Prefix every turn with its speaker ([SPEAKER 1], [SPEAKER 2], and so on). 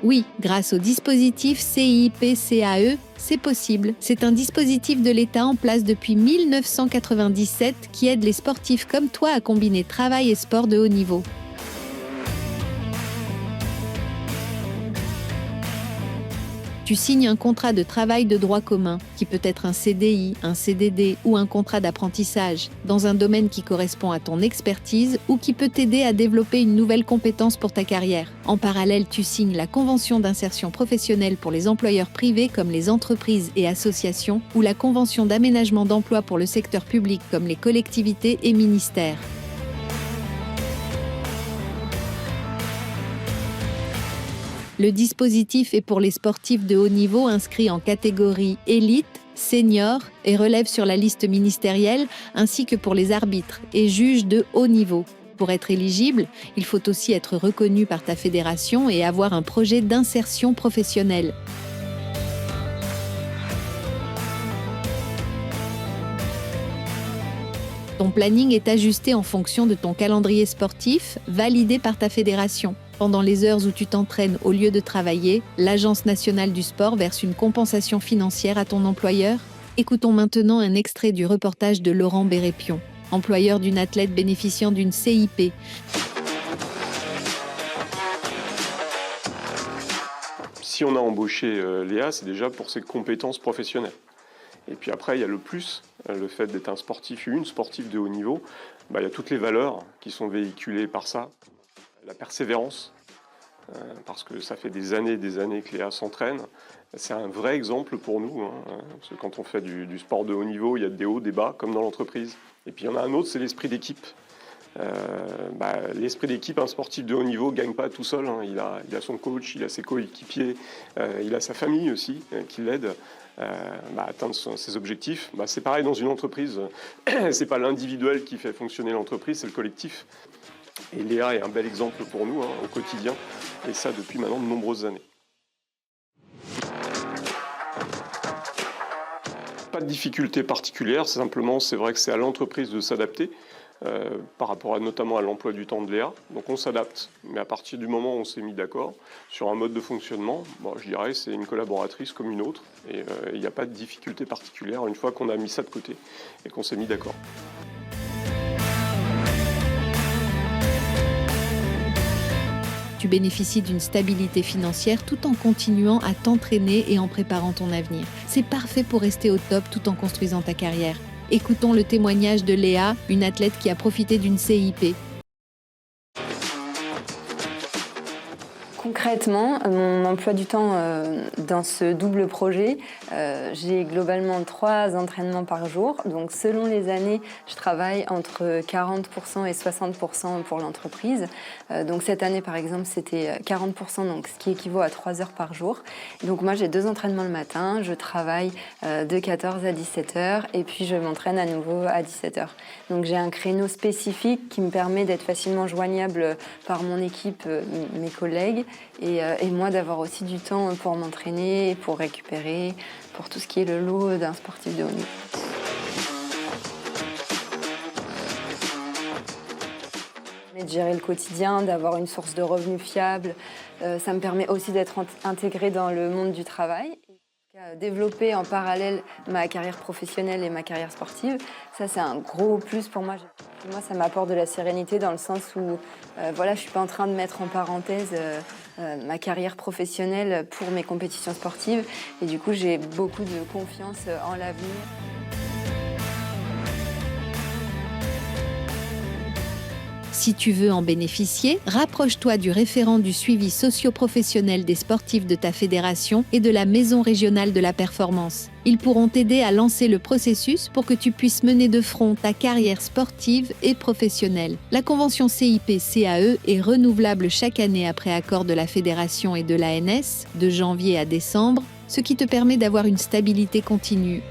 [SPEAKER 1] Oui, grâce au dispositif CIP-CAE, c'est possible. C'est un dispositif de l'État en place depuis 1997 qui aide les sportifs comme toi à combiner travail et sport de haut niveau. Tu signes un contrat de travail de droit commun, qui peut être un CDI, un CDD ou un contrat d'apprentissage, dans un domaine qui correspond à ton expertise ou qui peut t'aider à développer une nouvelle compétence pour ta carrière. En parallèle, tu signes la convention d'insertion professionnelle pour les employeurs privés comme les entreprises et associations ou la convention d'aménagement d'emploi pour le secteur public comme les collectivités et ministères. Le dispositif est pour les sportifs de haut niveau inscrits en catégorie élite, senior et relève sur la liste ministérielle, ainsi que pour les arbitres et juges de haut niveau. Pour être éligible, il faut aussi être reconnu par ta fédération et avoir un projet d'insertion professionnelle. Ton planning est ajusté en fonction de ton calendrier sportif, validé par ta fédération. Pendant les heures où tu t'entraînes au lieu de travailler, l'Agence nationale du sport verse une compensation financière à ton employeur. Écoutons maintenant un extrait du reportage de Laurent Bérépion, employeur d'une athlète bénéficiant d'une CIP.
[SPEAKER 2] Si on a embauché Léa, c'est déjà pour ses compétences professionnelles. Et puis après, il y a le plus, le fait d'être un sportif, une sportive de haut niveau. Il y a toutes les valeurs qui sont véhiculées par ça. La persévérance, parce que ça fait des années que Léa s'entraîne. C'est un vrai exemple pour nous, parce que quand on fait du sport de haut niveau, il y a des hauts, des bas, comme dans l'entreprise. Et puis il y en a un autre, c'est l'esprit d'équipe. L'esprit d'équipe, un sportif de haut niveau ne gagne pas tout seul. Il a son coach, il a ses coéquipiers, il a sa famille aussi qui l'aide à atteindre ses objectifs. C'est pareil dans une entreprise. C'est pas l'individuel qui fait fonctionner l'entreprise, c'est le collectif. Et Léa est un bel exemple pour nous au quotidien, et ça depuis maintenant de nombreuses années. Pas de difficulté particulière, simplement c'est vrai que c'est à l'entreprise de s'adapter par rapport notamment à l'emploi du temps de Léa. Donc on s'adapte, mais à partir du moment où on s'est mis d'accord sur un mode de fonctionnement, je dirais c'est une collaboratrice comme une autre, et il n'y a pas de difficulté particulière une fois qu'on a mis ça de côté et qu'on s'est mis d'accord.
[SPEAKER 1] Tu bénéficies d'une stabilité financière tout en continuant à t'entraîner et en préparant ton avenir. C'est parfait pour rester au top tout en construisant ta carrière. Écoutons le témoignage de Léa, une athlète qui a profité d'une CIP.
[SPEAKER 3] Concrètement, mon emploi du temps dans ce double projet, j'ai globalement 3 entraînements par jour. Donc selon les années, je travaille entre 40% et 60% pour l'entreprise. Donc cette année par exemple, c'était 40%, donc ce qui équivaut à 3 heures par jour. Donc moi j'ai 2 entraînements le matin, je travaille de 14 à 17 heures et puis je m'entraîne à nouveau à 17 heures. Donc j'ai un créneau spécifique qui me permet d'être facilement joignable par mon équipe, mes collègues. Et moi d'avoir aussi du temps pour m'entraîner, pour récupérer, pour tout ce qui est le lot d'un sportif de haut niveau. De gérer le quotidien, d'avoir une source de revenus fiable, ça me permet aussi d'être intégrée dans le monde du travail. Développer en parallèle ma carrière professionnelle et ma carrière sportive, ça c'est un gros plus pour moi. Moi ça m'apporte de la sérénité dans le sens où je ne suis pas en train de mettre en parenthèse ma carrière professionnelle pour mes compétitions sportives et du coup j'ai beaucoup de confiance en l'avenir.
[SPEAKER 1] Si tu veux en bénéficier, rapproche-toi du référent du suivi socio-professionnel des sportifs de ta fédération et de la Maison régionale de la performance. Ils pourront t'aider à lancer le processus pour que tu puisses mener de front ta carrière sportive et professionnelle. La convention CIP-CAE est renouvelable chaque année après accord de la fédération et de l'ANS, de janvier à décembre, ce qui te permet d'avoir une stabilité continue.